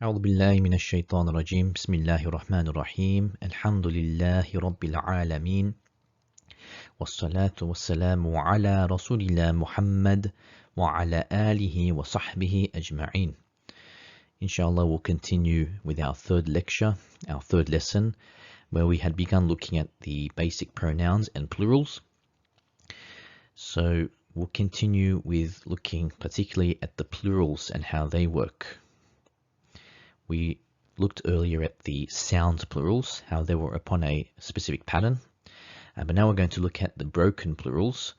أعوذ بالله من الشيطان الرجيم بسم الله الرحمن الرحيم الحمد لله رب العالمين والصلاة والسلام على رسول الله محمد وعلى آله وصحبه أجمعين. Inshallah, we'll continue with our third lecture, our third lesson, where we had begun looking at the basic pronouns and plurals. So we'll continue with looking particularly at the plurals and how they work. We looked earlier at the sound plurals, how they were upon a specific pattern. But now we're going to look at the broken plurals,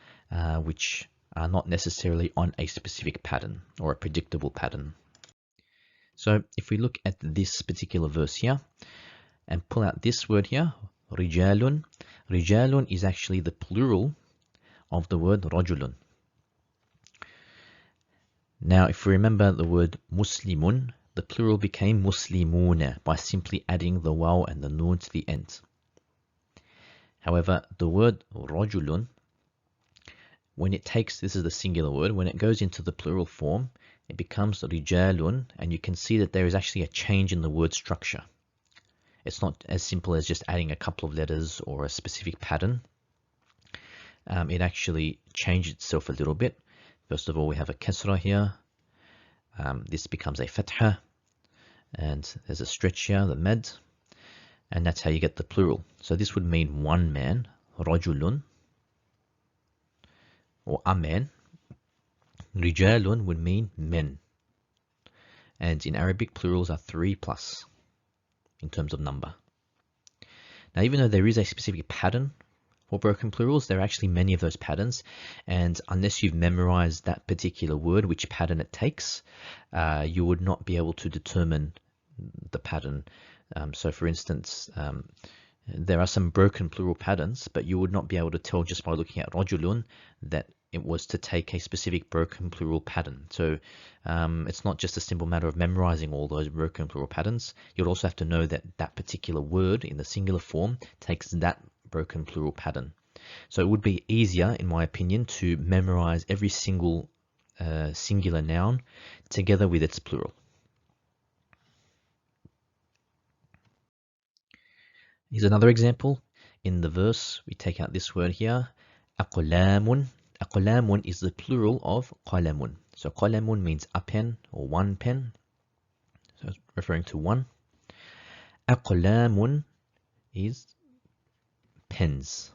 which are not necessarily on a specific pattern or a predictable pattern. So if we look at this particular verse here and pull out this word here, rijalun. Rijalun is actually the plural of the word rajulun. Now, if we remember the word muslimun, the plural became muslimuna by simply adding the waw and the noon to the end. However, the word rajulun, when it takes, this is the singular word, when it goes into the plural form, it becomes rijalun, and you can see that there is actually a change in the word structure. It's not as simple as just adding a couple of letters or a specific pattern. It actually changed itself a little bit. First of all, we have a kasra here. This becomes a fatha, and there's a stretch here, the mad, and that's how you get the plural. So this would mean one man, rajulun, or a man. Rijalun would mean men. And in Arabic, plurals are 3+ in terms of number. Now, even though there is a specific pattern for broken plurals, there are actually many of those patterns, and unless you've memorized that particular word, which pattern it takes, you would not be able to determine the pattern. So for instance, there are some broken plural patterns, but you would not be able to tell just by looking at rajulun that it was to take a specific broken plural pattern. So it's not just a simple matter of memorizing all those broken plural patterns. You'll also have to know that that particular word in the singular form takes that broken plural pattern. So it would be easier, in my opinion, to memorize every single singular noun together with its plural. Here's another example. In the verse, we take out this word here, aqlamun. Aqlamun is the plural of qalamun. So qalamun means a pen or one pen. So it's referring to one. Aqlamun is pens,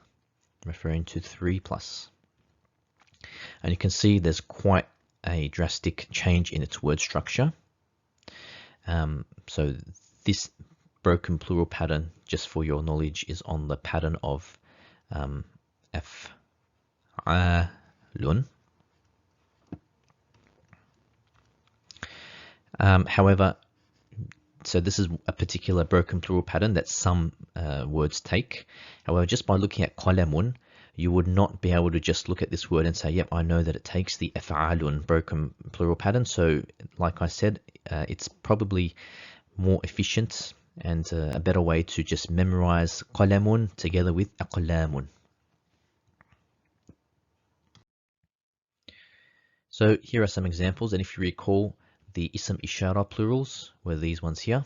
referring to 3+. And you can see there's quite a drastic change in its word structure. So this broken plural pattern, just for your knowledge, is on the pattern of af'alun. However, so this is a particular broken plural pattern that some words take. However, just by looking at qalamun, you would not be able to just look at this word and say, yep, I know that it takes the af'alun broken plural pattern. So like I said, it's probably more efficient and a better way to just memorize qalamun together with aqlamun. So here are some examples, and if you recall, the ism ishara plurals were these ones here.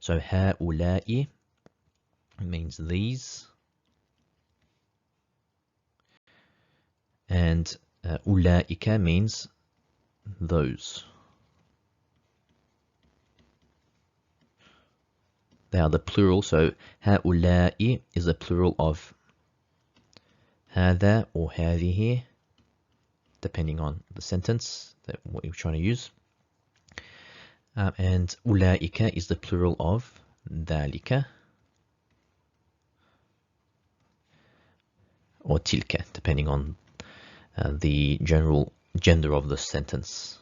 So ha'ula'i means these, and ula'ika means those. They are the plural, so ha'ula'i is the plural of hadha or hadhihi, depending on the sentence that what you're trying to use. And ula'ika is the plural of dhalika or tilka, depending on the general gender of the sentence.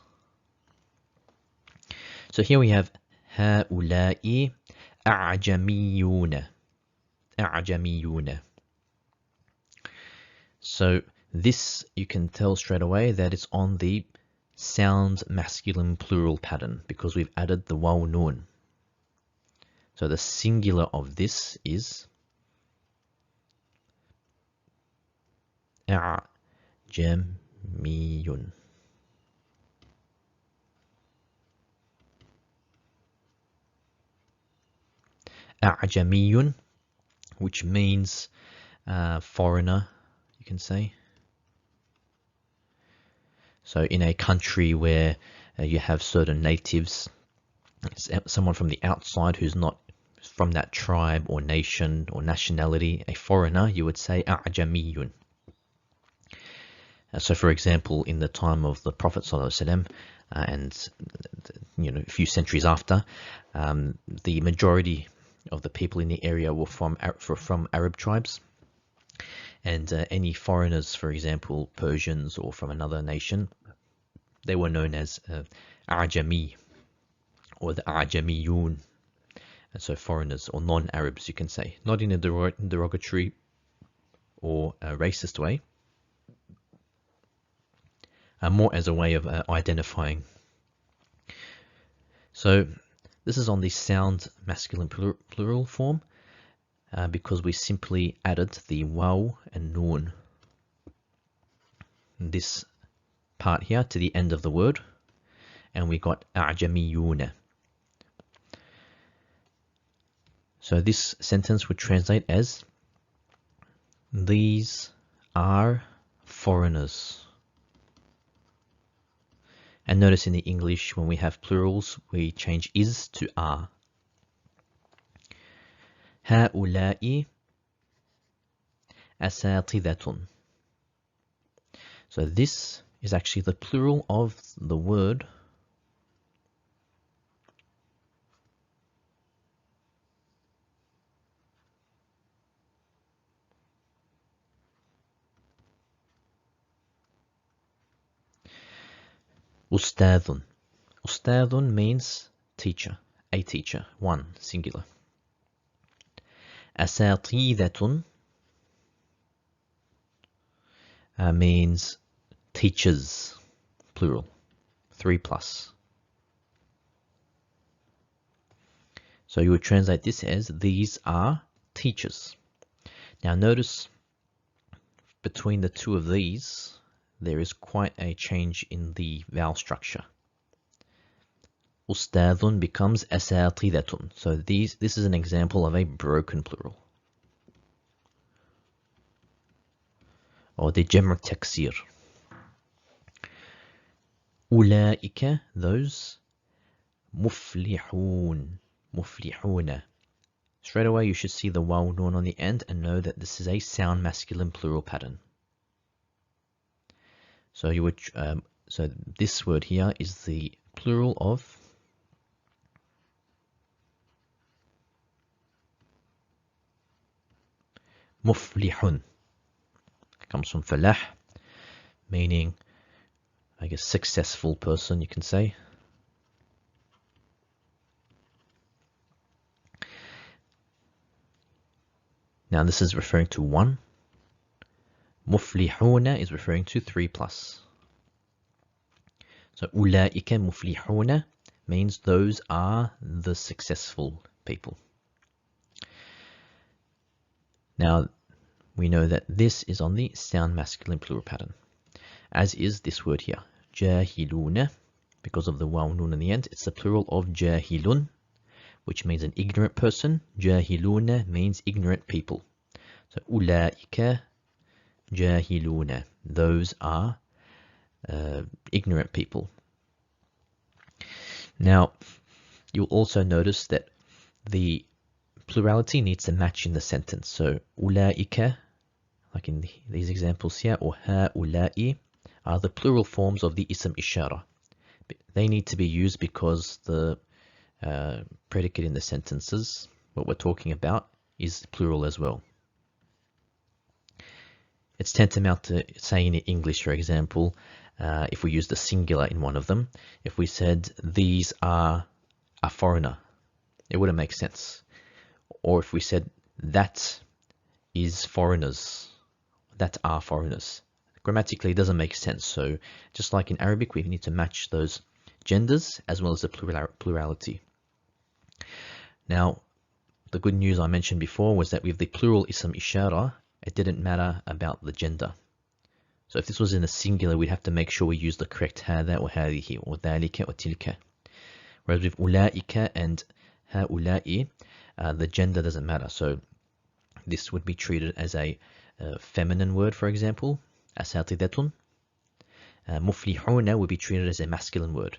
So here we have ha'ula'i a'jamiyuna. A'jamiyuna. So this, you can tell straight away that it's on the sound masculine plural pattern because we've added the waw noon. So the singular of this is a'jamiyun. أعجمي, which means foreigner, you can say. So in a country where you have certain natives, someone from the outside who's not from that tribe or nation or nationality, a foreigner, you would say أعجمي. So for example, in the time of the Prophet ﷺ, and a few centuries after, the majority of the people in the area were from Arab tribes, and any foreigners, for example, Persians or from another nation, they were known as Ajami or the Ajamiyun, and so foreigners or non-Arabs, you can say, not in a derogatory or a racist way, more as a way of identifying. So this is on the sound masculine plural form because we simply added the waw and noon, this part here, to the end of the word, and we got a'jamiyuna. So this sentence would translate as, these are foreigners. And notice in the English, when we have plurals, we change is to are. هؤلاء أساتذة. So this is actually the plural of the word ustadun. Ustadun means teacher, a teacher, one, singular. Asatidhatun means teachers, plural, 3+. So you would translate this as, these are teachers. Now notice between the two of these, there is quite a change in the vowel structure. Ustadun becomes asatidhatun. So this is an example of a broken plural, or the jam' taksir. Ulaika, those. Muflihun, muflihuna. Straight away you should see the waw noon on the end and know that this is a sound masculine plural pattern. So you would so this word here is the plural of muflihun. It comes from falah, meaning, I guess, successful person, you can say. Now this is referring to one. Muflihuna is referring to 3+. So ulaika muflihuna means those are the successful people. Now we know that this is on the sound masculine plural pattern, as is this word here, jahiluna. Because of the waw noon in the end, it's the plural of jahilun, which means an ignorant person. Jahiluna means ignorant people. So ulaika jahiluna, those are ignorant people. Now you'll also notice that the plurality needs to match in the sentence. So ulaika, like in these examples here, or haulai, are the plural forms of the ism ishara. They need to be used because the predicate in the sentences, what we're talking about, is plural as well. It's tantamount to saying in English, for example, if we use the singular in one of them, if we said, these are a foreigner, it wouldn't make sense. Or if we said, that is foreigners, that are foreigners. Grammatically, it doesn't make sense. So just like in Arabic, we need to match those genders as well as the plurality. Now, the good news I mentioned before was that with the plural ism ishara, it didn't matter about the gender. So if this was in a singular, we'd have to make sure we use the correct hada or hadihi or dhalika or tilka. Whereas with ulaika and haulai, the gender doesn't matter. So this would be treated as a feminine word, for example, asatidatun. Muflihuna would be treated as a masculine word.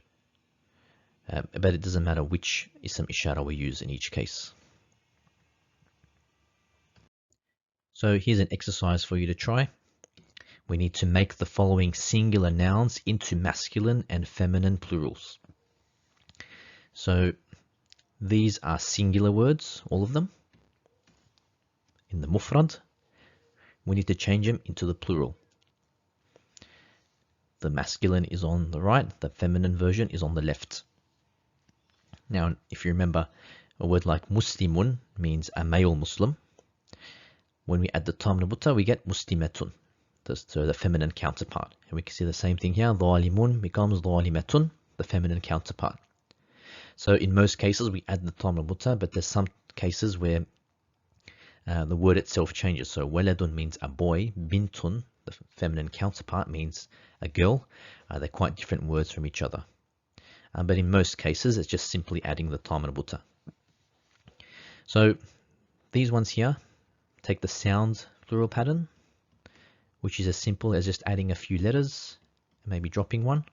But it doesn't matter which ism ishara we use in each case. So here's an exercise for you to try. We need to make the following singular nouns into masculine and feminine plurals. So these are singular words, all of them. In the mufrad, we need to change them into the plural. The masculine is on the right, the feminine version is on the left. Now, if you remember, a word like muslimun means a male Muslim. When we add the tam nabuta, we get muslimatun, so the feminine counterpart. And we can see the same thing here. Dhalimun becomes dhalimatun, the feminine counterpart. So in most cases, we add the tam nabuta, but there's some cases where the word itself changes. So waladun means a boy, bintun, the feminine counterpart, means a girl. They're quite different words from each other. But in most cases, it's just simply adding the tam nabuta. So these ones here take the sound plural pattern, which is as simple as just adding a few letters, maybe dropping one.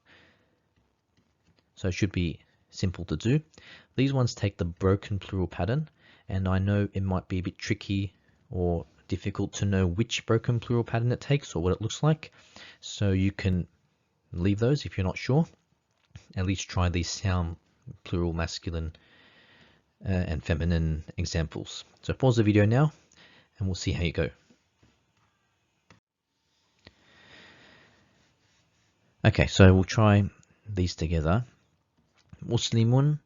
So it should be simple to do. These ones take the broken plural pattern, and I know it might be a bit tricky or difficult to know which broken plural pattern it takes or what it looks like. So you can leave those if you're not sure. At least try these sound plural masculine and feminine examples. So pause the video now and we'll see how you go. Okay, so we'll try these together. Muslimun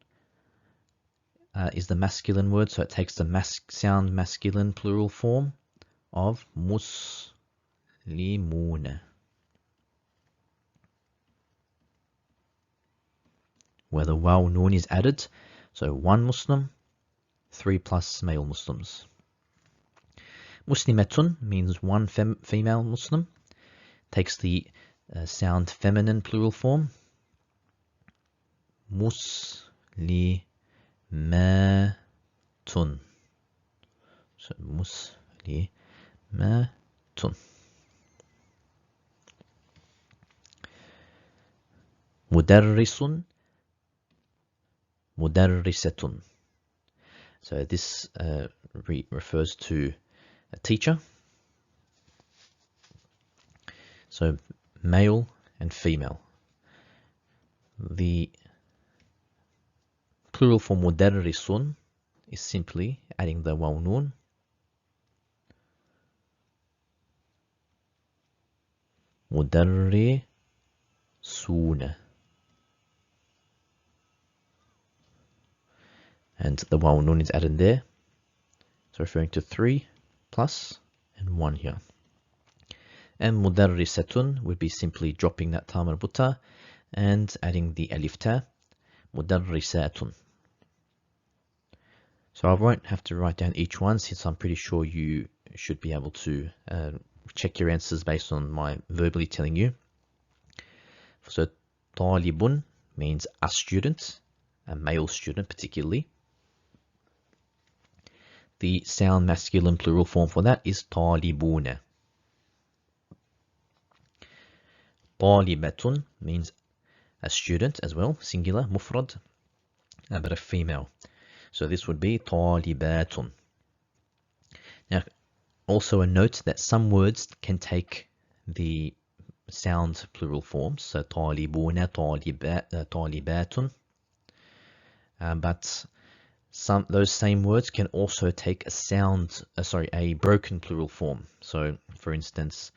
is the masculine word, so it takes the sound masculine plural form of muslimun, where the waw noon is added. So one Muslim, 3 plus male Muslims. Muslimatun means one female Muslim, takes the sound feminine plural form. Muslimatun. So muslimatun. Mudarrisun, mudarrisatun. So this refers to a teacher. So male and female. The plural for mudarrisun is simply adding the waw noon. Mudarrisuna. And the waw noon is added there. So referring to 3 plus and 1 here. And mudarrisatun would be simply dropping that ta marbuta and adding the alif ta. Mudarrisatun. So I won't have to write down each one since I'm pretty sure you should be able to check your answers based on my verbally telling you. So talibun means a student, a male student particularly. The sound masculine plural form for that is talibuna. Talibatun means a student as well, singular, mufrad, but a female. So this would be talibatun. Now, also a note that some words can take the sound plural forms, so talibuna, talibatun, but those same words can also take a broken plural form. So, for instance,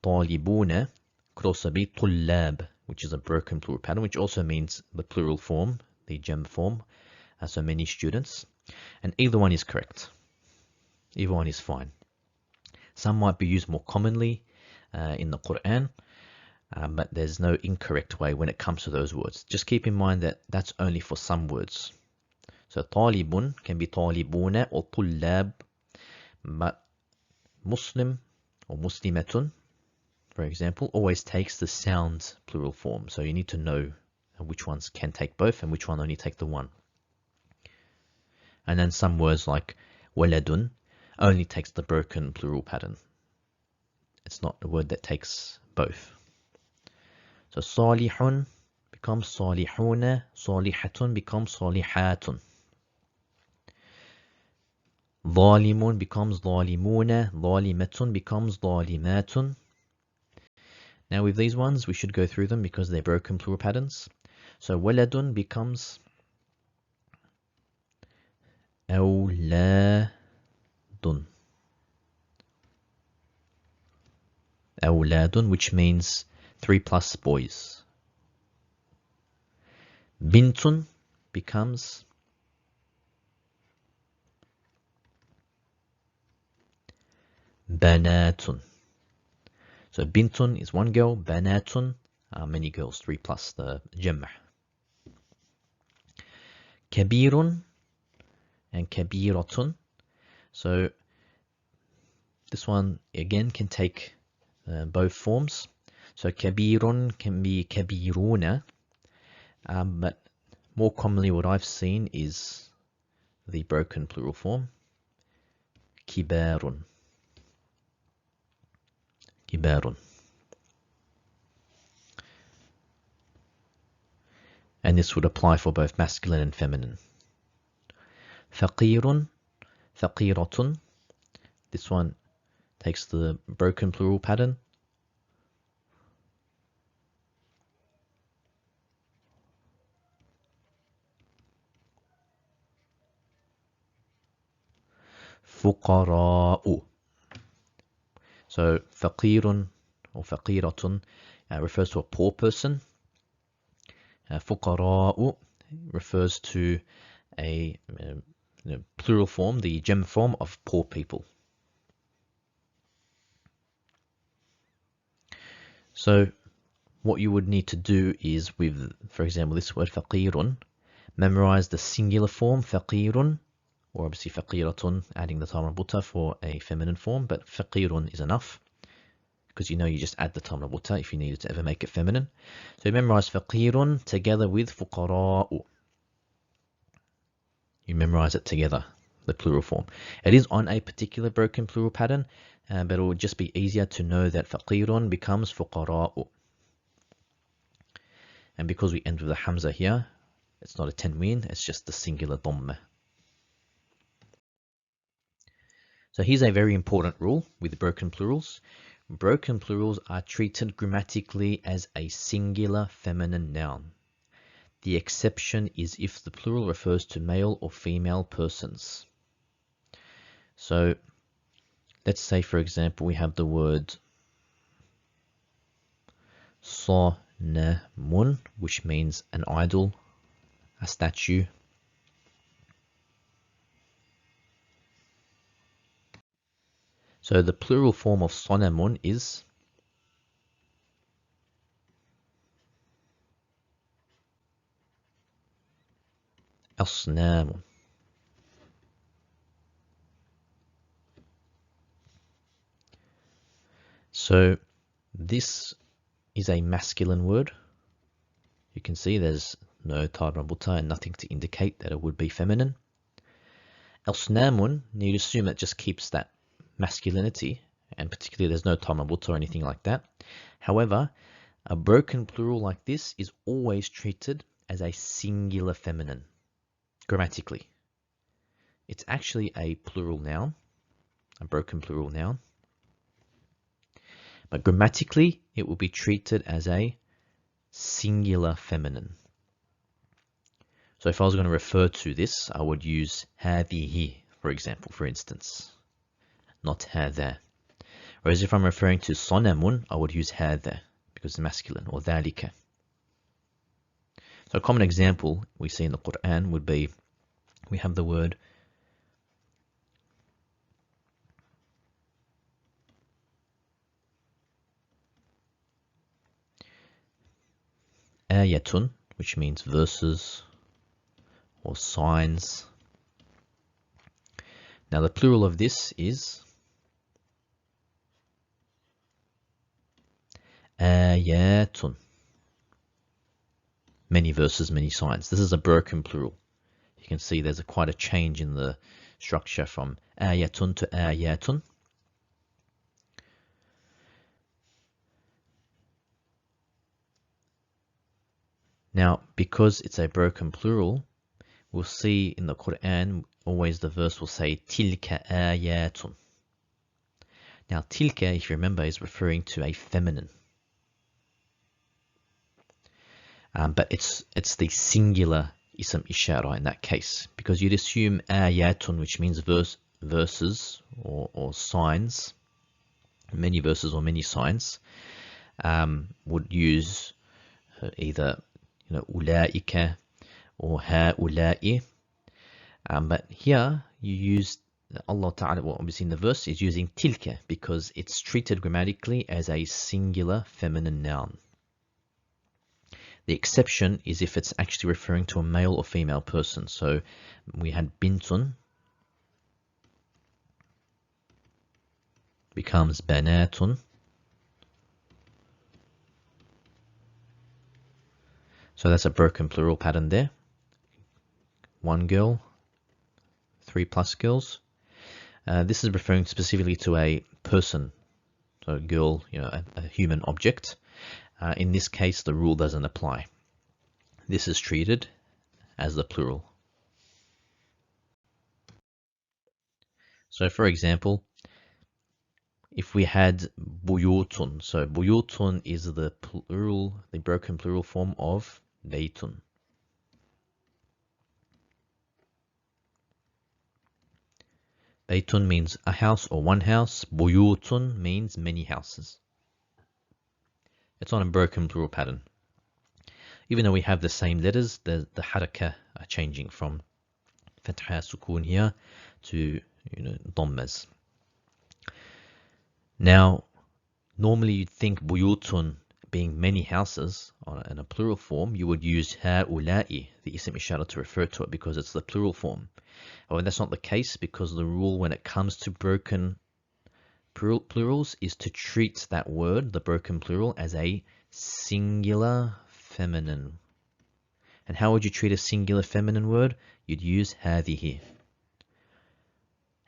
talibuna could also be tullab, which is a broken plural pattern, which also means the plural form, the gem form, so many students. And either one is correct. Either one is fine. Some might be used more commonly in the Qur'an, but there's no incorrect way when it comes to those words. Just keep in mind that that's only for some words. So talibun can be talibuna or tullab, but Muslim or muslimatun, for example, always takes the sound plural form. So you need to know which ones can take both and which one only take the one. And then some words like waladun only takes the broken plural pattern. It's not a word that takes both. So salihun becomes salihuna, salihatun becomes salihatun. Zalimun becomes zalimuna, zalimatun becomes zalimatun. Now with these ones, we should go through them because they're broken plural patterns. So waladun becomes awladun. Awladun, which means 3+ boys. Bintun becomes banatun. So bintun is one girl, banatun are many girls, 3+, the jam'ah. Kabirun and kabiratun. So this one again can take both forms. So kabirun can be kabiruna, but more commonly what I've seen is the broken plural form, kibarun. Kibarun. And this would apply for both masculine and feminine. Faqirun, faqiratun. This one takes the broken plural pattern. Fuqara'u. So faqirun or faqiratun refers to a poor person. Fuqara'u refers to a plural form, the gem form of poor people. So what you would need to do is with, for example, this word faqirun, memorize the singular form faqirun, or obviously faqiratun, adding the ta marbuta for a feminine form, but faqirun is enough because you just add the ta marbuta if you needed to ever make it feminine. So memorize faqirun together with fuqara'u. You memorize it together, the plural form. It is on a particular broken plural pattern, but it would just be easier to know that faqirun becomes fuqara'u. And because we end with a hamza here, it's not a tanween, it's just the singular dhamma. So here's a very important rule with broken plurals. Broken plurals are treated grammatically as a singular feminine noun. The exception is if the plural refers to male or female persons. So let's say, for example, we have the word sanamun, which means an idol, a statue. So the plural form of sanamun is asnamun. So this is a masculine word. You can see there's no ta marbuta and nothing to indicate that it would be feminine. Asnamun, you'd assume it just keeps that masculinity, and particularly there's no ta marbuta or anything like that. However, a broken plural like this is always treated as a singular feminine, grammatically. It's actually a plural noun, a broken plural noun. But grammatically, it will be treated as a singular feminine. So if I was going to refer to this, I would use هذه, for example, for instance, not هذا. Whereas if I'm referring to صنم, I would use هذا because it's masculine, or ذلك. So a common example we see in the Qur'an would be, we have the word ayatun, which means verses or signs. Now the plural of this is ayatun. Many verses, many signs. This is a broken plural. You can see there's quite a change in the structure from ayatun to ayatun. Now, because it's a broken plural, we'll see in the Quran, always the verse will say tilka ayatun. Now, tilka, if you remember, is referring to a feminine. But it's the singular ism ishara in that case, because you'd assume ayatun, which means verses or signs, many verses or many signs, would use either ulaika or haula'i. But here you use Allah Ta'ala, well, obviously in the verse is using tilka because it's treated grammatically as a singular feminine noun. The exception is if it's actually referring to a male or female person. So we had bintun becomes banatun. So that's a broken plural pattern there. One girl, 3+ girls. This is referring specifically to a person, so a girl, a human object. In this case, the rule doesn't apply. This is treated as the plural. So for example, if we had buyutun, so buyutun is the plural, the broken plural form of baytun. Baytun means a house or one house. Buyutun means many houses. It's on a broken plural pattern. Even though we have the same letters, the haraka are changing from fatha sukun here to dhammas. Now, normally you'd think buyutun being many houses in a plural form, you would use haula'i, the ism ishara, to refer to it because it's the plural form. However, that's not the case because the rule when it comes to broken plurals is to treat that word, the broken plural, as a singular feminine. And how would you treat a singular feminine word? You'd use هذه.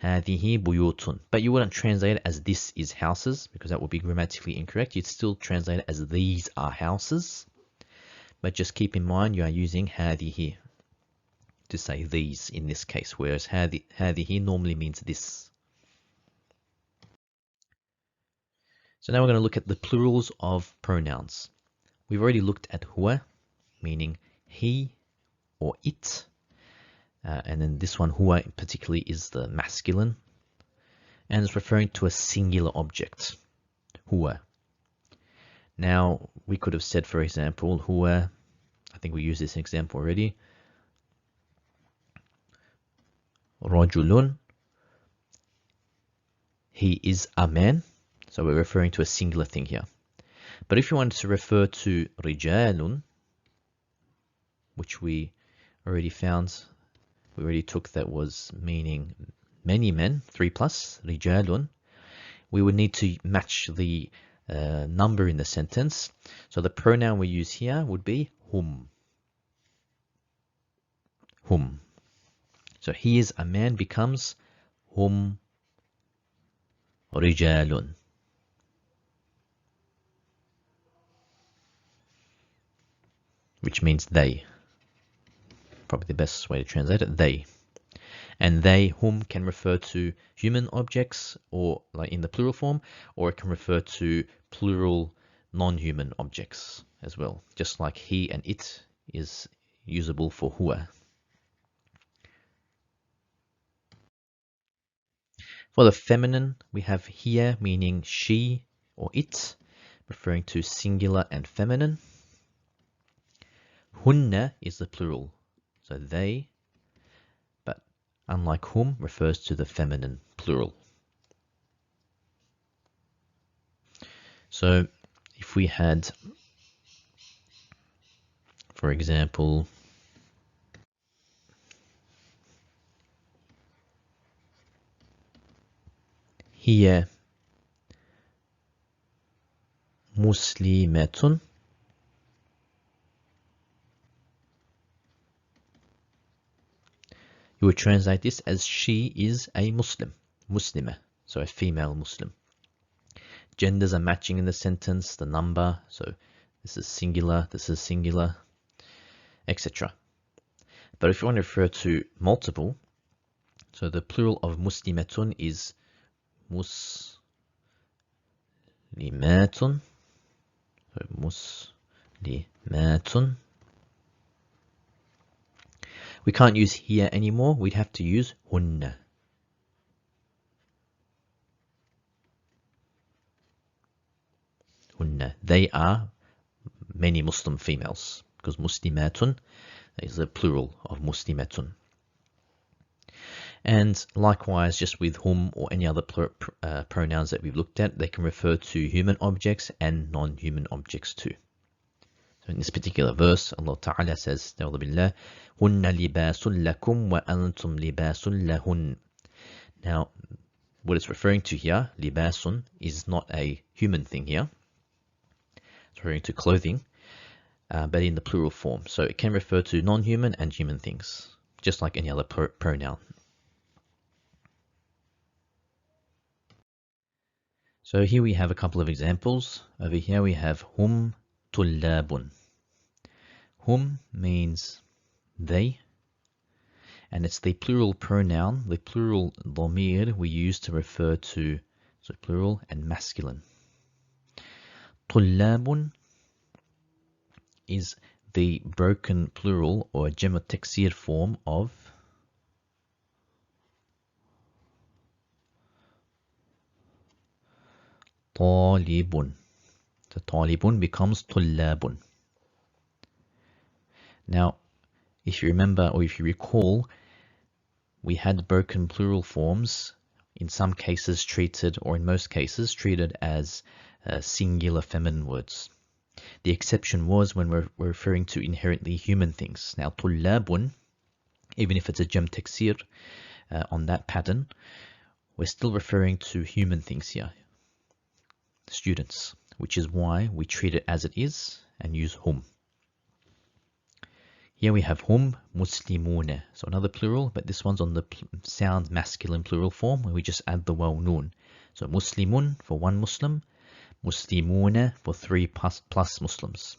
هذه بيوت. But you wouldn't translate it as this is houses because that would be grammatically incorrect. You'd still translate it as these are houses. But just keep in mind you are using هذه to say these in this case, whereas هذه normally means this. So now we're going to look at the plurals of pronouns. We've already looked at huwa, meaning he or it. And then this one, huwa, particularly is the masculine. And it's referring to a singular object, huwa. Now, we could have said, for example, huwa, I think we used this example already. Rajulun, he is a man. So we're referring to a singular thing here. But if you wanted to refer to rijalun, which we already found, we already took that was meaning many men, 3+, rijalun, we would need to match the number in the sentence. So the pronoun we use here would be hum. Hum. So he is a man becomes hum rijalun. Which means they. Probably the best way to translate it, they. And they, whom, can refer to human objects, or like in the plural form, or it can refer to plural non-human objects as well. Just like he and it is usable for huwa. For the feminine, we have hiya, meaning she or it, referring to singular and feminine. Hunna is the plural, so they, but unlike hum, refers to the feminine plural. So if we had, for example, hiya muslimatun, You would translate this as she is a Muslim, Muslima, so a female Muslim. Genders are matching in the sentence, the number, so this is singular, etc. But if you want to refer to multiple, so the plural of muslimatun is muslimatun, so muslimatun. We can't use here anymore, we'd have to use hunna. Hunna. They are many Muslim females, because muslimatun is the plural of muslimatun. And likewise, just with hum or any other pronouns that we've looked at, they can refer to human objects and non-human objects too. So in this particular verse, Allah Ta'ala says, "Na'udhu billah, hunna libasun lakum wa antum libasun lahun." Now, what it's referring to here, libasun, is not a human thing here. It's referring to clothing, but in the plural form. So it can refer to non-human and human things, just like any other pronoun. So here we have a couple of examples. Over here we have hum tullabun. Hum means they, and it's the plural pronoun, the plural dhamir we use to refer to, so plural and masculine. Tullabun is the broken plural or jam'u taksir form of talibun. So talibun becomes tullabun. Now, if you remember or if you recall, we had broken plural forms in some cases treated, or in most cases treated as singular feminine words. The exception was when we're referring to inherently human things. Now, tullabun, even if it's a jam taksir on that pattern, we're still referring to human things here, students, which is why we treat it as it is and use hum. Here we have hum muslimuna, so another plural, but this one's on the sound masculine plural form, where we just add the waw noon. So muslimun for one Muslim, muslimuna for three plus Muslims.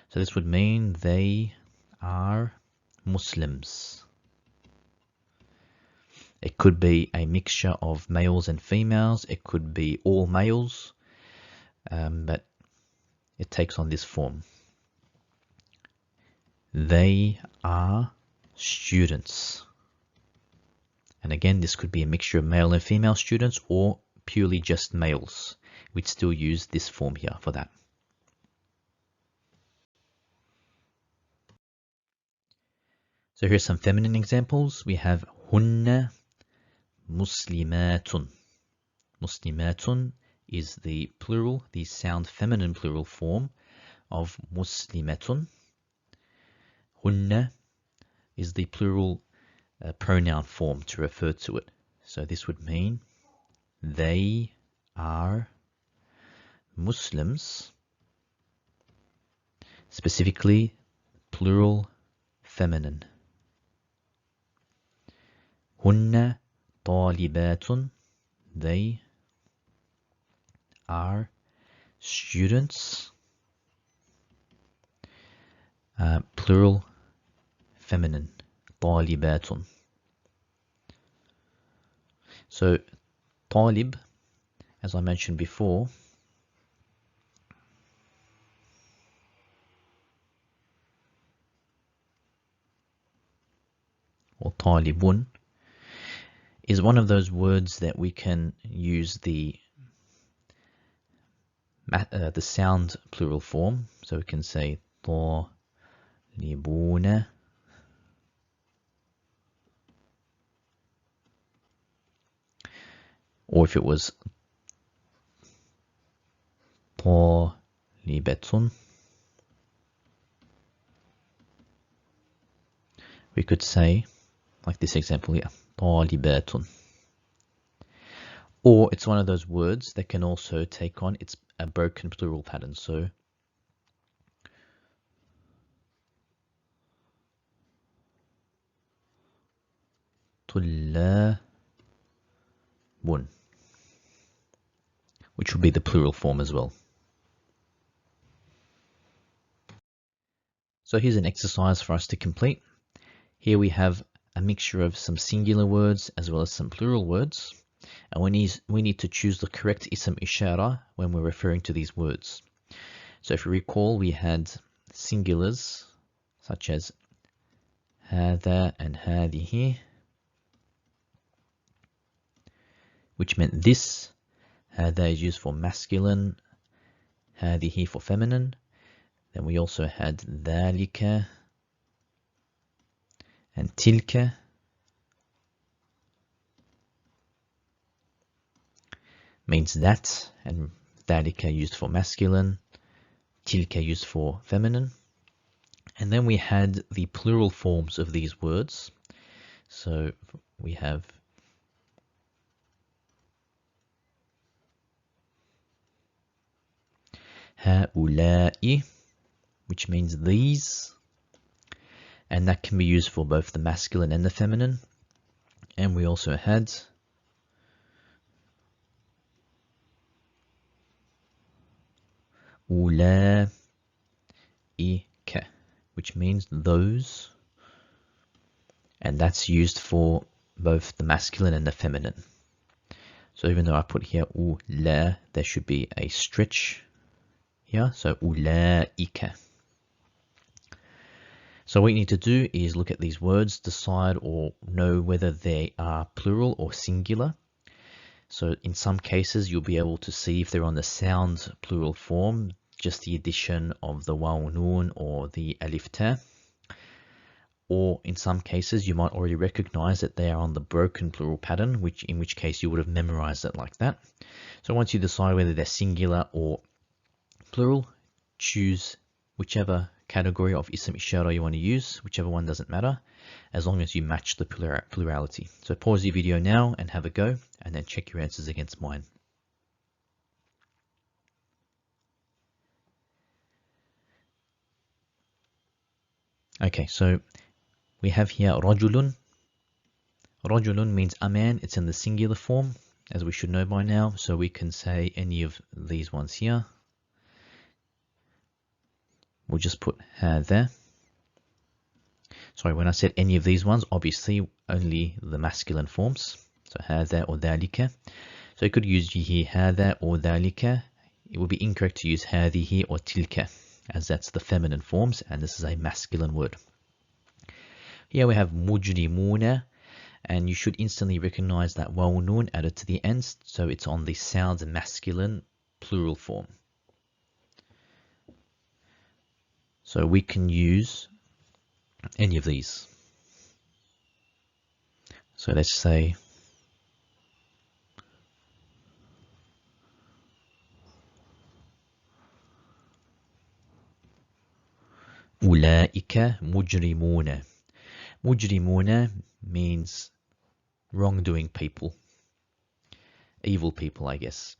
So this would mean they are Muslims. It could be a mixture of males and females, it could be all males, but it takes on this form. They are students. And again, this could be a mixture of male and female students or purely just males. We'd still use this form here for that. So here's some feminine examples. We have hunna muslimatun. Muslimatun is the plural, the sound feminine plural form of muslimatun. Hunna is the plural pronoun form to refer to it. So this would mean they are Muslims, specifically plural feminine. Hunna talibatun, they are students, plural feminine, talibatun. So talib, as I mentioned before, or talibun, is one of those words that we can use the sound plural form. So we can say talibuna, or if it was talibatun, we could say, like this example here, talibatun. Or it's one of those words that can also take on its a broken plural pattern. So طلاب, which would be the plural form as well. So here's an exercise for us to complete. Here we have a mixture of some singular words as well as some plural words. And we need to choose the correct ism ishara when we're referring to these words. So if you recall, we had singulars such as هذا and هذه, which meant this. هذا is used for masculine, هذه for feminine. Then we also had ذلك and تلك. Means that, and ذلك used for masculine, تلك used for feminine. And then we had the plural forms of these words. So we have هؤلاء, which means these, and that can be used for both the masculine and the feminine. And we also had أولئك, which means those, and that's used for both the masculine and the feminine. So even though I put here أولى, there should be a stretch here, so أولئك. So what you need to do is look at these words, decide or know whether they are plural or singular. So in some cases, you'll be able to see if they're on the sound plural form, just the addition of the waw noon or the alif ta. Or in some cases, you might already recognize that they are on the broken plural pattern, in which case you would have memorized it like that. So once you decide whether they're singular or plural, choose whichever category of ism ishara you want to use, whichever one doesn't matter, as long as you match the plurality. So pause your video now and have a go, and then check your answers against mine. Okay, so we have here rajulun. Rajulun means a man. It's in the singular form, as we should know by now. So we can say any of these ones here. We'll just put هذا. Sorry, when I said any of these ones, obviously only the masculine forms. So هذا or ذلك. So you could use here هذا or ذلك. It would be incorrect to use هذه or تلك, as that's the feminine forms, and this is a masculine word. Here we have مجرمون, and you should instantly recognize that waw noon added to the end, so it's on the sounds masculine plural form. So we can use any of these. So let's say أولئك مجرمون. Mujrimuna means wrongdoing people, evil people, I guess,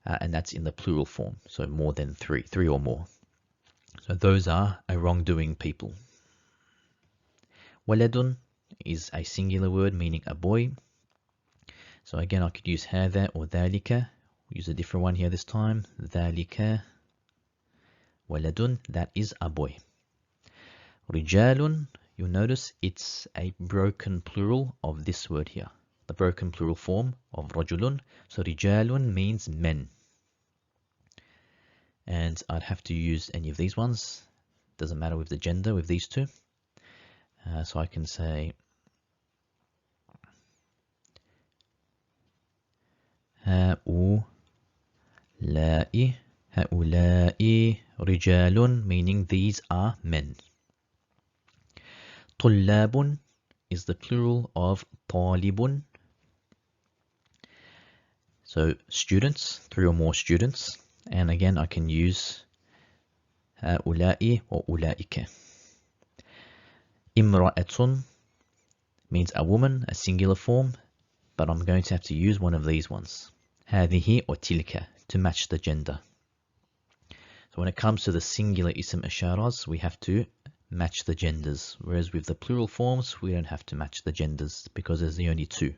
and that's in the plural form, so more than three or more. So those are a wrongdoing people. Waladun is a singular word meaning a boy. So again, I could use هذا or ذلك. Use a different one here this time. ذلك waladun, that is a boy. Rijalun, you'll notice it's a broken plural of this word here, the broken plural form of rajulun. So rijalun means men. And I'd have to use any of these ones. Doesn't matter with the gender, with these two. So I can say هؤلاء رجال, meaning these are men. طلاب is the plural of طالب. So students, 3 or more students. And again, I can use هؤلاء or أولئك. امرأة means a woman, a singular form, but I'm going to have to use one of these ones, هذه or تلك, to match the gender. So when it comes to the singular ism isharas, we have to match the genders, whereas with the plural forms, we don't have to match the genders because there's the only two.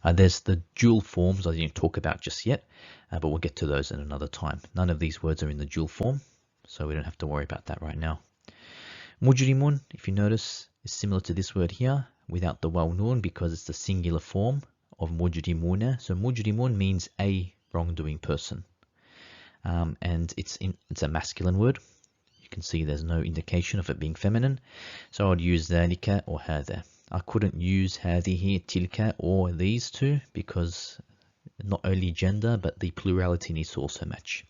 There's the dual forms I didn't talk about just yet, but we'll get to those at another time. None of these words are in the dual form, so we don't have to worry about that right now. Mujrimun, if you notice, is similar to this word here without the waw nun because it's the singular form of mujrimuna. So mujrimun means a wrongdoing person, and it's a masculine word. You can see there's no indication of it being feminine, so I'd use ذلك or هذا. I couldn't use هذه, تلك, or these two because not only gender but the plurality needs to also match.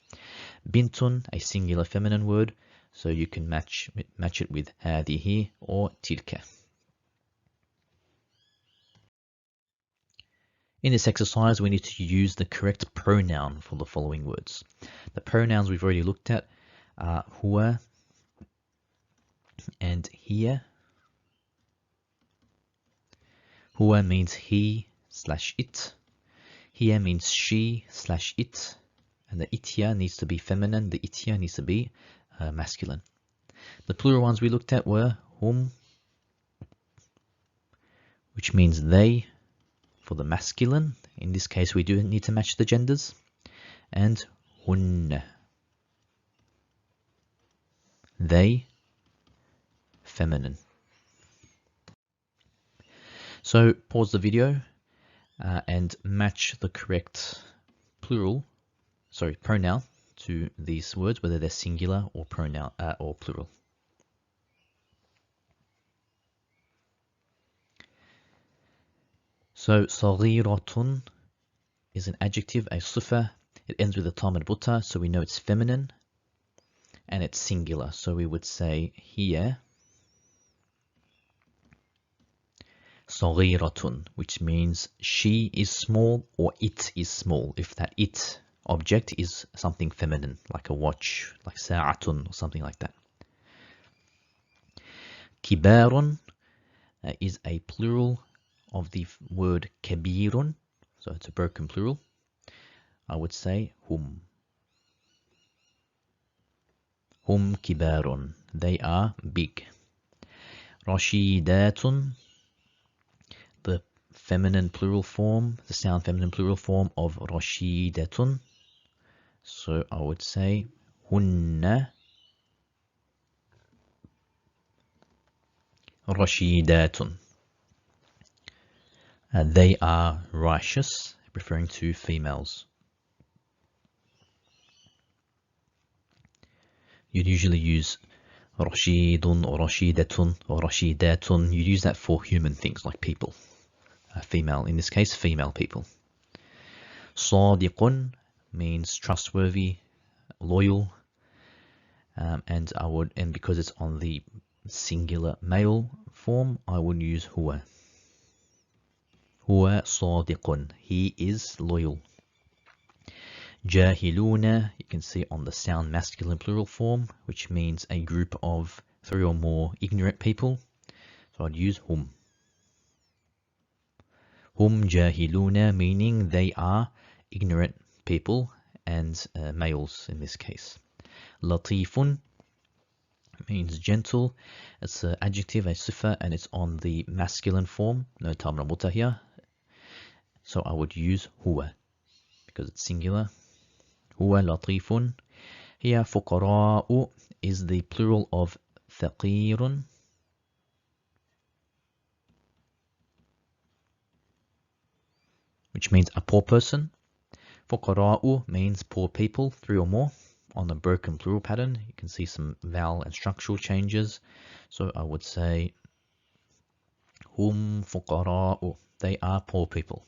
Bintun, a singular feminine word, so you can match it with هذه or تلك. In this exercise, we need to use the correct pronoun for the following words. The pronouns we've already looked at are هو and هي. هو means he/it. Here means she/it. And the it here needs to be feminine. The it here needs to be masculine. The plural ones we looked at were hum, which means they for the masculine. In this case, we do need to match the genders. And hun, they, feminine. So pause the video and match the correct pronoun to these words, whether they're singular or pronoun or plural. So صغيرة is an adjective, a sifa. It ends with a tam al-buta, so we know it's feminine and it's singular. So we would say here صغيرة, which means she is small or it is small. If that it object is something feminine, like a watch, like ساعة or something like that. كبار is a plural of the word كبير, so it's a broken plural. I would say hum. Hum كبار, they are big. رشيدات, the feminine plural form, the sound feminine plural form of رشيدة. So I would say هن رشيدات. They are righteous, referring to females. You'd usually use رشيد or رشيدة or رشيدات. You use that for human things like people. Female, in this case, female people. صادق means trustworthy, loyal, and because it's on the singular male form, I would use هو. هو صادق, he is loyal. جاهلون, you can see on the sound masculine plural form, which means a group of 3 or more ignorant people. So I'd use hum. Hum jahiluna, meaning they are ignorant people and males in this case. Latifun means gentle. It's an adjective, a sifa, and it's on the masculine form. No tam rabuta here. So I would use huwa because it's singular. Huwa latifun. Here fuqara'u is the plural of faqirun. Which means a poor person. Fuqara'u means poor people, 3 or more. On the broken plural pattern, you can see some vowel and structural changes. So I would say hum fuqara'u, they are poor people.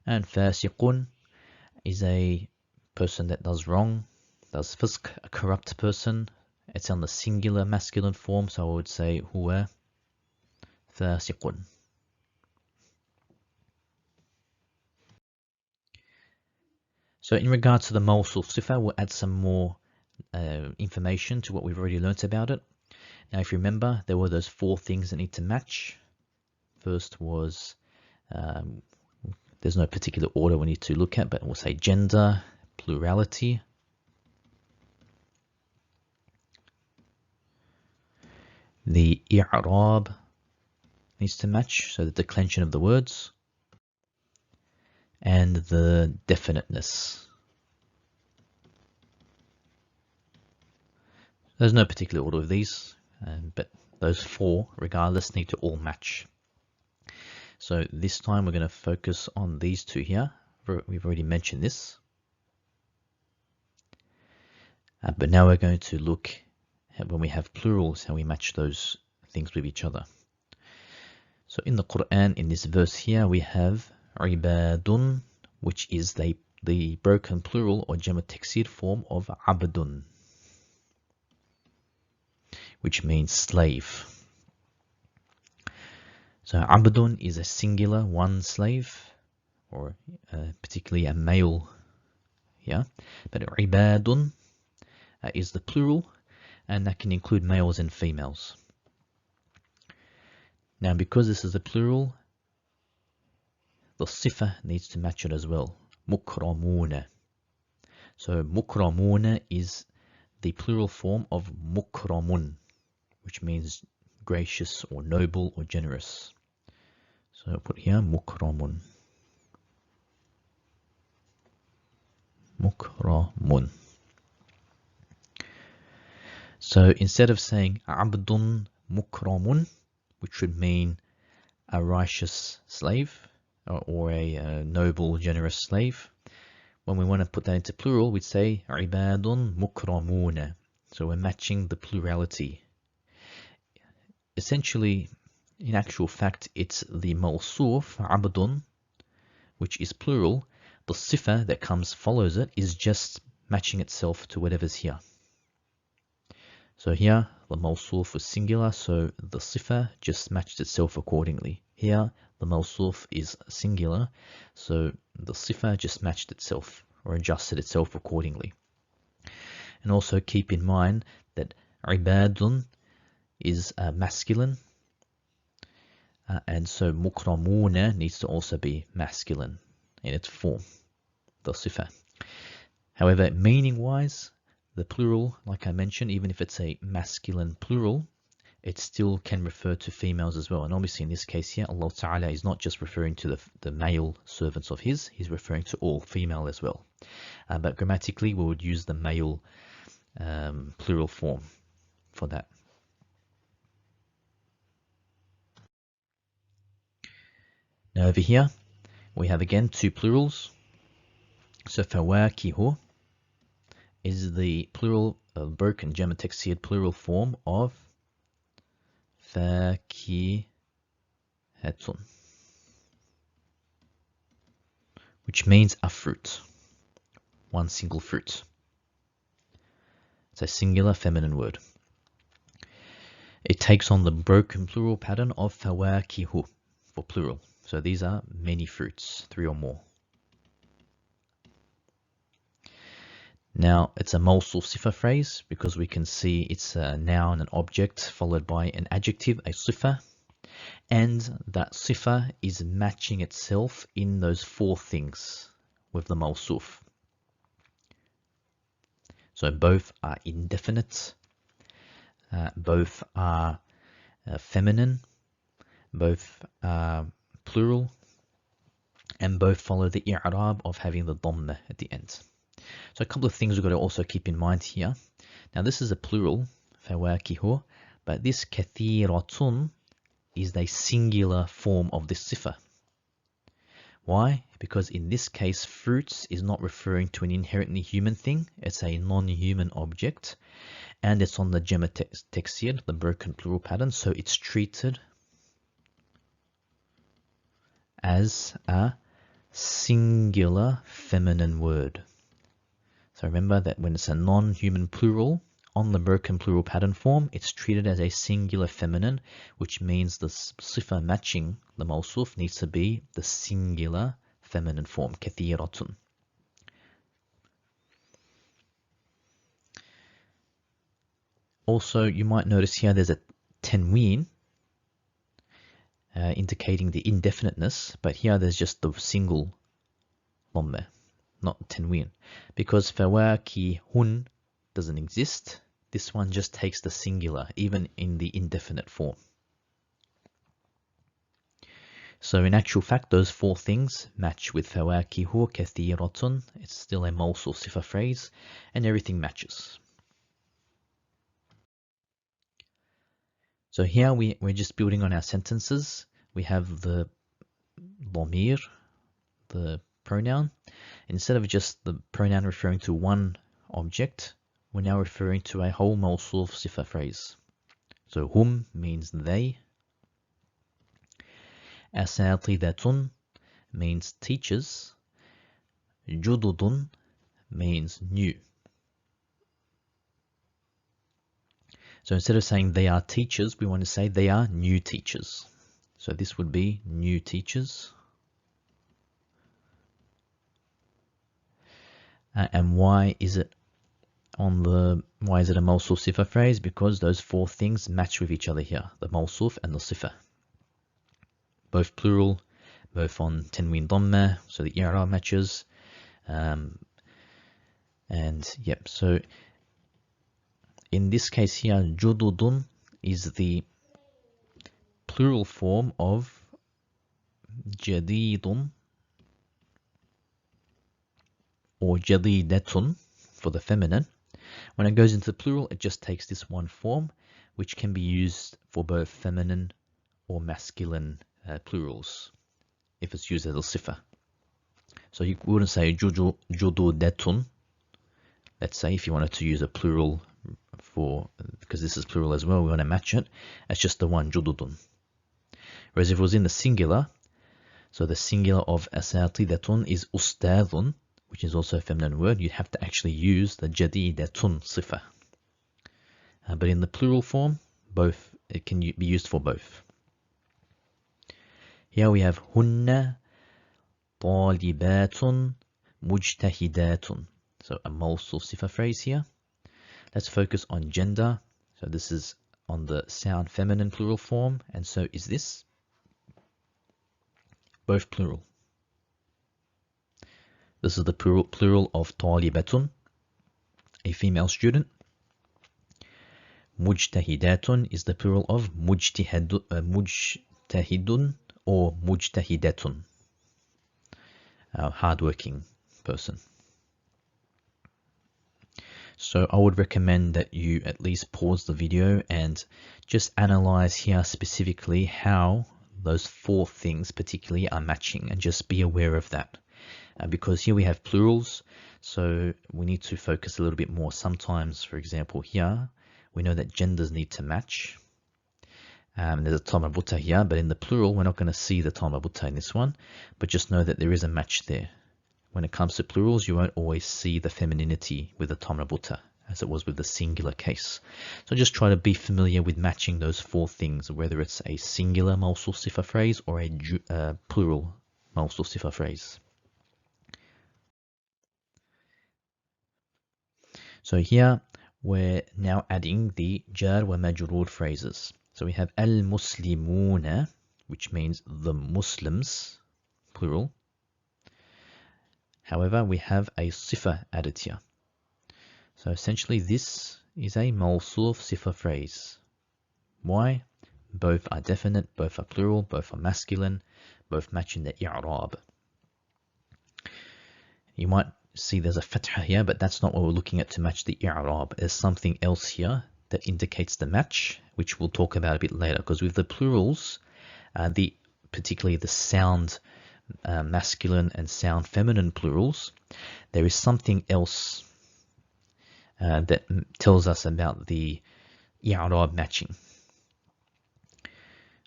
And fasiqun is a person that does wrong, does fisq, a corrupt person. It's on the singular masculine form, so I would say huwa fasiqun. So in regards to the mawsuf sifa, we'll add some more information to what we've already learnt about it. Now, if you remember, there were those 4 things that need to match. First was, there's no particular order we need to look at, but we'll say gender, plurality, The i'rab needs to match, so the declension of the words, and the definiteness. There's no particular order of these, but those four, regardless, need to all match. So this time we're going to focus on these two here. We've already mentioned this. But now we're going to look at when we have plurals, how we match those things with each other. So in the Qur'an, in this verse here, we have ibadun, which is the broken plural or jama'at taksir form of abdun, which means slave. So abdun is a singular, one slave, or particularly a male. Yeah, but ibadun is the plural, and that can include males and females. Now, because this is a plural, the sifa needs to match it as well. Mukramuna. So mukramuna is the plural form of mukramun, which means gracious or noble or generous. So I'll put here mukramun. Mukramun. So instead of saying abdun mukramun, which would mean a righteous slave or a noble, generous slave, when we want to put that into plural, we'd say ibadun mukramuna. So we're matching the plurality. Essentially, in actual fact, it's the mawsuf, abdun, which is plural. The sifa that follows it is just matching itself to whatever's here. So here, the mawsuf was singular, so the sifa just matched itself accordingly. Here, the mawsuf is singular, so the sifa just matched itself or adjusted itself accordingly. And also keep in mind that ibadun is masculine, and so mukramuna needs to also be masculine in its form, the sifa. However, meaning-wise, the plural, like I mentioned, even if it's a masculine plural, it still can refer to females as well. And obviously in this case here, Allah Ta'ala is not just referring to the male servants of His, He's referring to all female as well. But grammatically, we would use the male plural form for that. Now over here, we have again two plurals. So fawakihu is the plural of broken jama'at taksir plural form of fakihatun, which means a fruit, one single fruit. It's a singular feminine word. It takes on the broken plural pattern of fawakihu for plural. So these are many fruits, three or more. Now, it's a mawsuf sifa phrase because we can see it's a noun, an object, followed by an adjective, a sifa. And that sifa is matching itself in those four things with the mawsuf. So both are indefinite, both are feminine, both are plural, and both follow the i'rab of having the dhamma at the end. So a couple of things we've got to also keep in mind here. Now this is a plural, fawakihu, but this kathiratun is a singular form of this sifa. Why? Because in this case, fruits is not referring to an inherently human thing. It's a non-human object, and it's on the jama'at taksir, the broken plural pattern, so it's treated as a singular feminine word. So remember that when it's a non-human plural on the broken plural pattern form, it's treated as a singular feminine, which means the sifa matching the mawsuf needs to be the singular feminine form, kathiratun. Also, you might notice here there's a tanween indicating the indefiniteness, but here there's just the single dhamma, not tanween, because fawakihun doesn't exist, This one just takes the singular, even in the indefinite form. So in actual fact, those four things match with فواكه كثيرة. It's still a mawsul sifa phrase, and everything matches. So here we're just building on our sentences. We have the ضمير, the pronoun. Instead of just the pronoun referring to one object, we're now referring to a whole mawsul sifa phrase. So hum means they. أساتذة means teachers. جدد means new. So instead of saying they are teachers, we want to say they are new teachers. So this would be new teachers. And why is it a mawsul sifa phrase? Because those four things match with each other here, the mawsuf and the sifa. Both plural, both on tanween dhamma, so the i'rab matches. And yep, so in this case here, jududun is the plural form of jadidun or jadidatun for the feminine. When it goes into the plural, it just takes this one form, which can be used for both feminine or masculine plurals if it's used as a sifa. So you wouldn't say jududatun. Let's say if you wanted to use a plural for, because this is plural as well, we want to match it. It's just the one jududun. Whereas if it was in the singular, so the singular of asatidatun is ustadun, which is also a feminine word, you'd have to actually use the jadidatun sifa. But in the plural form, both, it can be used for both. Here we have hunna طالبات مجتهدات. So a mawsul sifa phrase here. Let's focus on gender. So this is on the sound feminine plural form, and so is this. Both plural. This is the plural of طالبة, a female student. مجتهدات is the plural of مجتهد or مجتهدة, a hardworking person. So I would recommend that you at least pause the video and just analyze here specifically how those four things particularly are matching, and just be aware of that. Because here we have plurals, so we need to focus a little bit more. Sometimes, for example, here, we know that genders need to match. There's a ta marbuta here, but in the plural, we're not going to see the ta marbuta in this one, but just know that there is a match there. When it comes to plurals, you won't always see the femininity with the ta marbuta, as it was with the singular case. So just try to be familiar with matching those four things, whether it's a singular mawsul sifa phrase or a plural mawsul sifa phrase. So here we're now adding the jar wa majroor phrases. So we have al-muslimuna, which means the Muslims, plural. However, we have a sifa added here. So essentially this is a mawsul sifa phrase. Why? Both are definite, both are plural, both are masculine, both match in the i'rab. You might see there's a fatha here, but that's not what we're looking at to match the i'rab. There's something else here that indicates the match, which we'll talk about a bit later. Because with the plurals, particularly the sound masculine and sound feminine plurals, there is something else that tells us about the i'rab matching.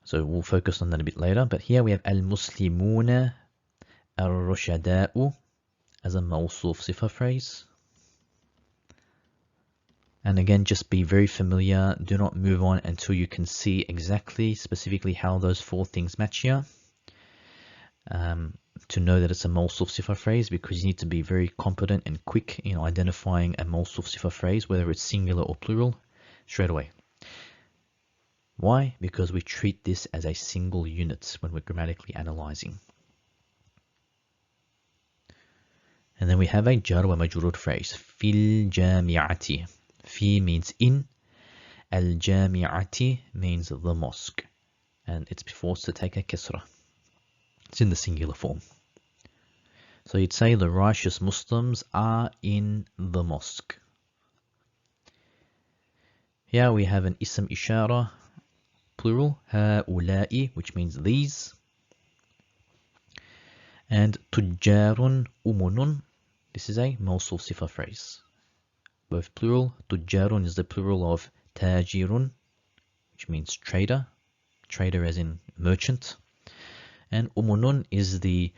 So we'll focus on that a bit later. But here we have al-muslimuna ar-rushada'u as a mawsul sifa phrase. And again, just be very familiar. Do not move on until you can see exactly, specifically how those four things match here. To know that it's a mawsul sifa phrase, because you need to be very competent and quick in identifying a mawsul sifa phrase, whether it's singular or plural, straight away. Why? Because we treat this as a single unit when we're grammatically analyzing. And then we have a jar wa majrur phrase, fil jami'ati. Fi means in. Al-jami'ati means the mosque. And it's forced to take a kasra. It's in the singular form. So you'd say the righteous Muslims are in the mosque. Here we have an ism ishara, plural, ha'ula'i, which means these. And tujjarun umunun, this is a mawsul sifa phrase. Both plural. Tujjarun is the plural of tajirun, which means trader. Trader as in merchant. And umunun is the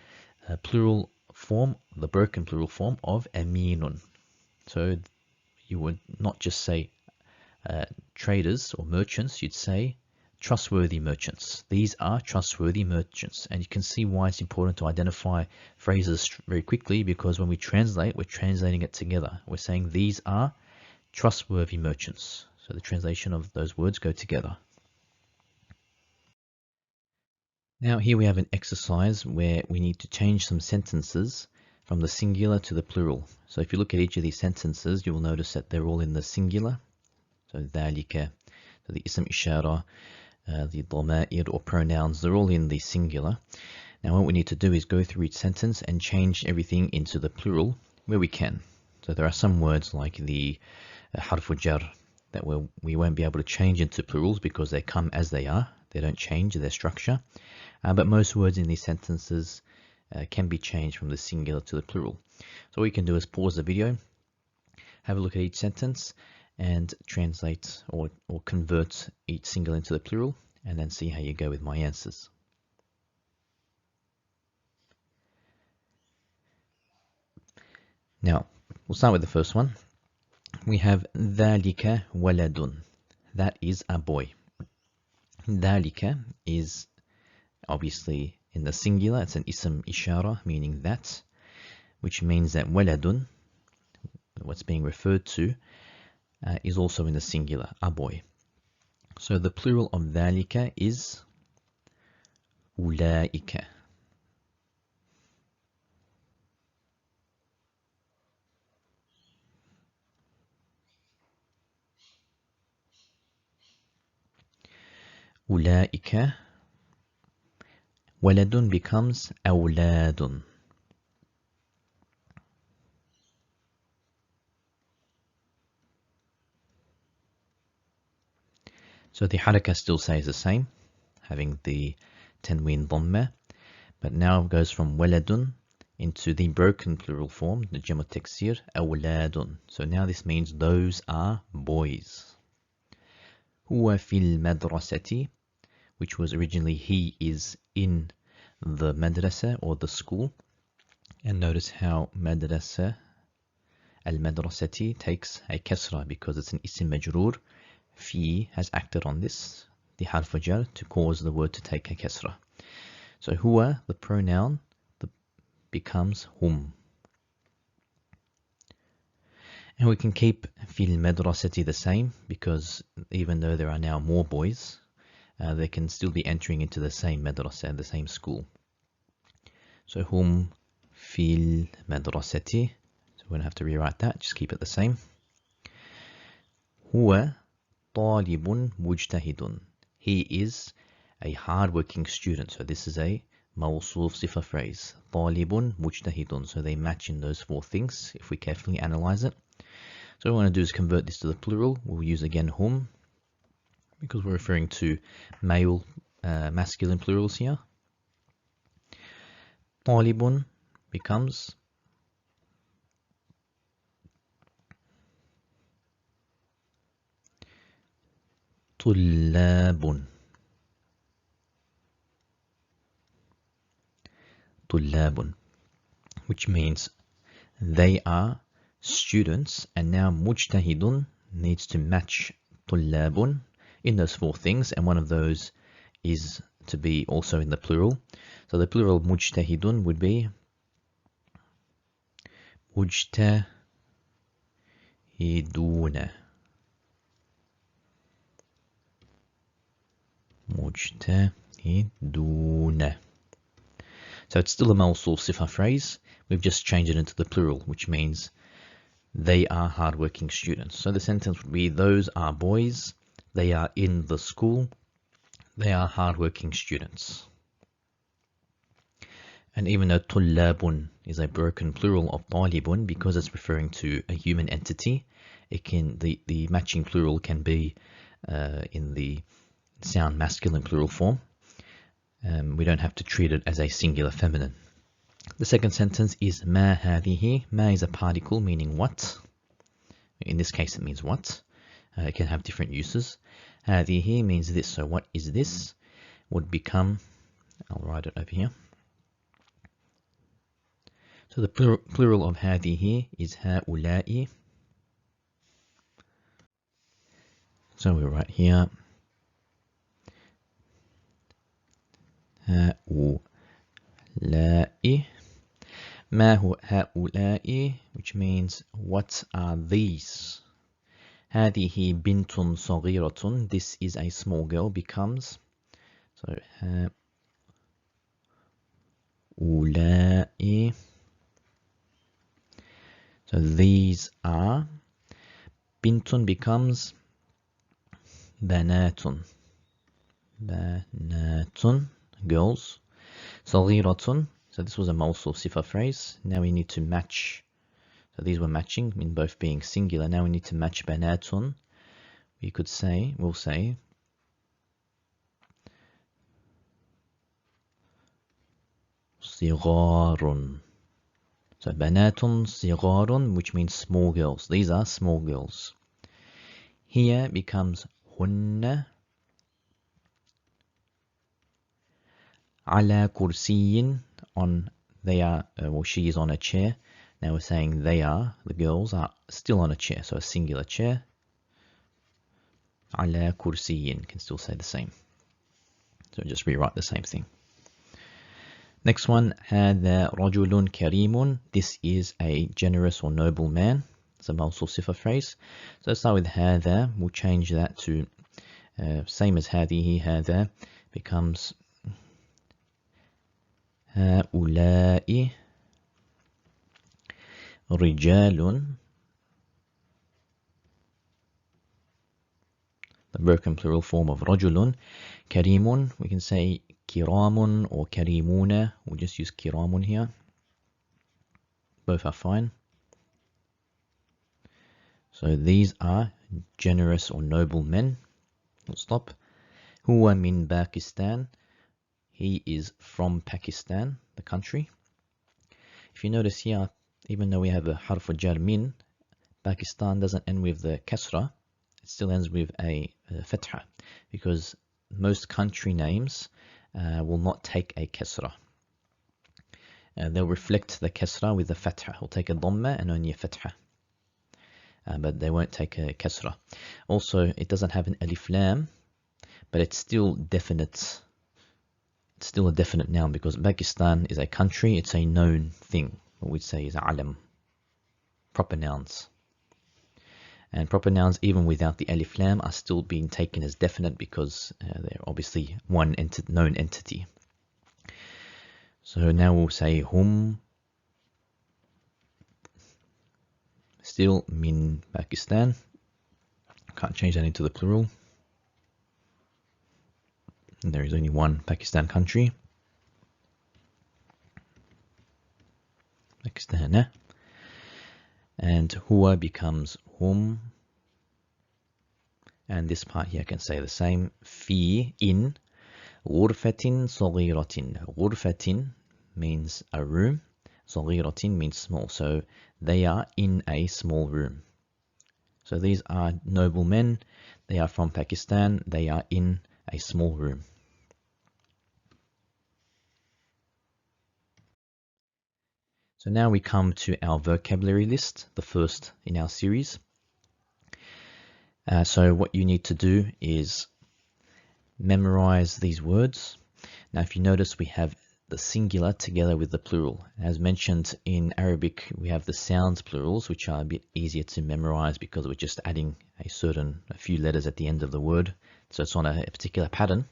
plural form, the broken plural form of aminun. So you would not just say traders or merchants, you'd say trustworthy merchants. These are trustworthy merchants. And you can see why it's important to identify phrases very quickly, because when we translate, we're translating it together. We're saying these are trustworthy merchants. So the translation of those words go together. Now here we have an exercise where we need to change some sentences from the singular to the plural. So if you look at each of these sentences, you will notice that they're all in the singular. So ذَلِكَ, so the ism ishara, the dhama'ir or pronouns, they're all in the singular. Now what we need to do is go through each sentence and change everything into the plural where we can. So there are some words like the harfu jar that we won't be able to change into plurals because they come as they are. They don't change their structure. But most words in these sentences can be changed from the singular to the plural. So what you can do is pause the video, have a look at each sentence, and translate or convert each single into the plural, and then see how you go with my answers. Now, we'll start with the first one. We have ذَلِكَ وَلَدٌ. That is a boy. ذَلِكَ is obviously in the singular. It's an ism ishara, meaning that, which means that waladun, what's being referred to, is also in the singular, a boy. So the plural of ذَلِكَ is أُولَئِكَ. أُولَئِكَ. Waladun becomes أَوْلَادٌ. So the haraka still stays the same, having the tanween dhamma, but now goes from waladun into the broken plural form, the jamu taksir, awladun. So now this means those are boys. Huwa fil madrasati, which was originally he is in the madrasa or the school. And notice how madrasa, al-madrasati, takes a kasra because it's an isim majroor. Fi has acted on this, the harf jar, to cause the word to take a kasra. So huwa, the pronoun, becomes hum. And we can keep fil madrasati the same, because even though there are now more boys, they can still be entering into the same madrasa, the same school. So hum fil madrasati. So we don't have to rewrite that, just keep it the same. Huwa طالب مجتهد. He is a hard-working student. So this is a mawsuf sifa phrase. طالب مجتهد. So they match in those four things if we carefully analyze it. So what we want to do is convert this to the plural. We'll use again hum because we're referring to male, masculine plurals here. طالب becomes طلاب. طلاب, which means they are students, and now mujtahidun needs to match طلاب in those four things, and one of those is to be also in the plural. So the plural mujtahidun would be mujtahiduna. Mujtahiduna. So it's still a mawsul sifa phrase. We've just changed it into the plural, which means They are hardworking students. So the sentence would be, those are boys. They are in the school. They are hardworking students. And even though tullabun is a broken plural of talibun, because it's referring to a human entity, it can the matching plural can be in the sound masculine plural form. We don't have to treat it as a singular feminine. The second sentence is ma hadihi. Ma is a particle meaning what. In this case, it means what. It can have different uses. Hadihi means this. So what is this? Would become, I'll write it over here. So the plural of hadihi is haula'i. So we write here haula'i. Ma haula'i, which means what are these? Hadihi bintun saghiratun. This is a small girl, becomes. So haula'i. So these are. Bintun becomes banatun. Banatun, girls. Saghiratun. So this was a mawsuf sifa phrase. Now we need to match. So these were matching, in both being singular. Now we need to match banatun. We could say, we'll say, sigharun. So banatun sigharun, which means small girls. These are small girls. Here becomes hunna. Ala kursiyin, on, they are, well, she is on a chair. Now we're saying they are, the girls are still on a chair, so a singular chair. Ala kursiyin, can still say the same. So just rewrite the same thing. Next one, هذا رجل كريم. This is a generous or noble man. It's a mawsuf sifa phrase. So let's start with هذا. We'll change that to same as هذه. هذا becomes هؤلاء رجال. The broken plural form of رجل. كريم, we can say كرام or كريمون. We'll just use كرام here. Both are fine. So these are generous or noble men. We'll stop. هو من باكستان. He is from Pakistan, the country. If you notice here, even though we have a harf jar min, Pakistan doesn't end with the kasra. It still ends with a fatha, because most country names will not take a kasra. They'll reflect the kasra with a fatha. Will take a dhamma and only a fatha. But they won't take a kasra. Also, it doesn't have an alif lam, but it's still definite. It's still a definite noun because Pakistan is a country. It's a known thing. What we'd say is alam. Proper nouns. And proper nouns, even without the alif lam, are still being taken as definite because they're obviously one known entity. So now we'll say hum. Still min Pakistan. Can't change that into the plural. And there is only one Pakistan country. Pakistan. And huwa becomes hum. And this part here can say the same. Fi, in. Ghurfatin saghiratin. Ghurfatin means a room. Saghiratin means small. So they are in a small room. So these are noble men. They are from Pakistan. They are in a small room. So now we come to our vocabulary list, the first in our series. So what you need to do is memorize these words. Now if you notice, we have the singular together with the plural. As mentioned in Arabic, we have the sounds plurals, which are a bit easier to memorize because we're just adding a few letters at the end of the word. So it's on a particular pattern.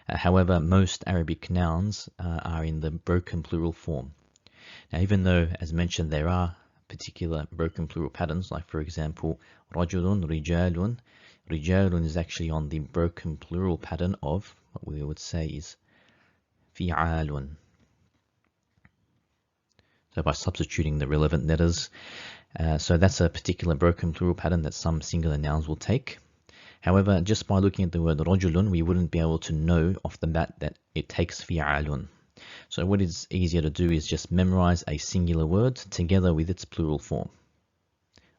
However, most Arabic nouns are in the broken plural form. Now, even though, as mentioned, there are particular broken plural patterns, like for example, رجل رجال. رجال is actually on the broken plural pattern of what we would say is فعال. So by substituting the relevant letters, so that's a particular broken plural pattern that some singular nouns will take. However, just by looking at the word رجل, we wouldn't be able to know off the bat that it takes فعال. So what is easier to do is just memorize a singular word together with its plural form.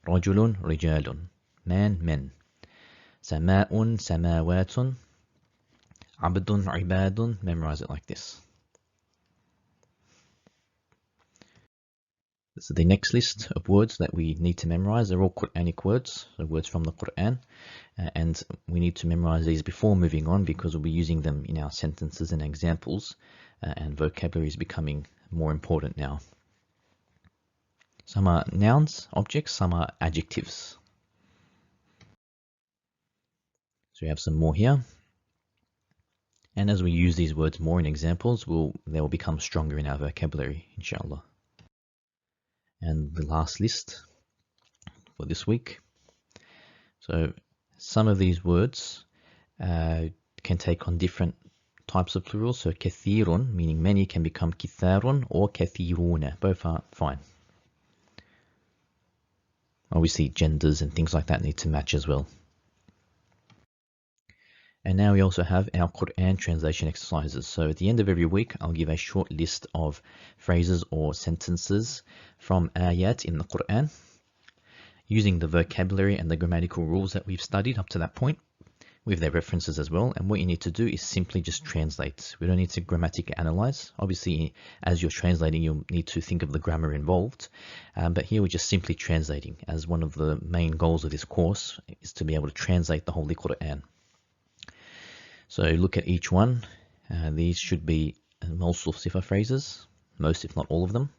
رجل رجال. Man, men. سماء سماوات. عبد عباد. Memorize it like this. So the next list of words that we need to memorize are all Quranic words, so words from the Quran, and we need to memorize these before moving on because we'll be using them in our sentences and examples, and vocabulary is becoming more important now. Some are nouns, objects, some are adjectives. So we have some more here. And as we use these words more in examples, they will become stronger in our vocabulary, inshallah. And the last list for this week. So some of these words can take on different types of plurals. So kathirun, meaning many, can become kitharun or kathiruna. Both are fine. Obviously genders and things like that need to match as well. And now we also have our Quran translation exercises. So at the end of every week, I'll give a short list of phrases or sentences from ayat in the Quran, using the vocabulary and the grammatical rules that we've studied up to that point, with their references as well. And what you need to do is simply just translate. We don't need to grammatically analyze. Obviously, as you're translating, you'll need to think of the grammar involved. But here we're just simply translating, as one of the main goals of this course is to be able to translate the Holy Qur'an. So look at each one. These should be mawsuf sifa phrases, most if not all of them.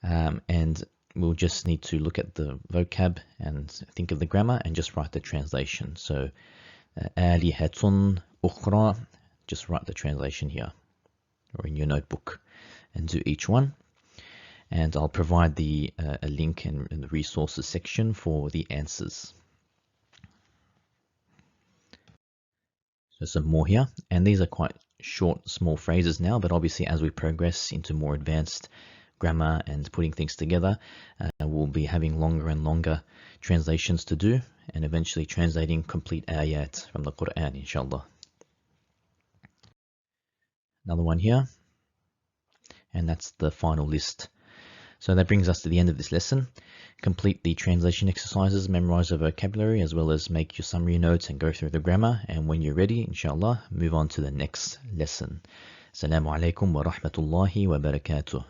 And we'll just need to look at the vocab and think of the grammar and just write the translation. So alihatun ukhra, just write the translation here or in your notebook and do each one. And I'll provide a link in the resources section for the answers. So some more here, and these are quite short, small phrases now, but obviously as we progress into more advanced grammar and putting things together, we'll be having longer and longer translations to do, and eventually translating complete ayat from the Quran, inshallah. Another one here, and that's the final list. So that brings us to the end of this lesson. Complete the translation exercises, memorize the vocabulary, as well as make your summary notes and go through the grammar. And when you're ready, inshallah, move on to the next lesson. Assalamu alaikum wa rahmatullahi wa barakatuh.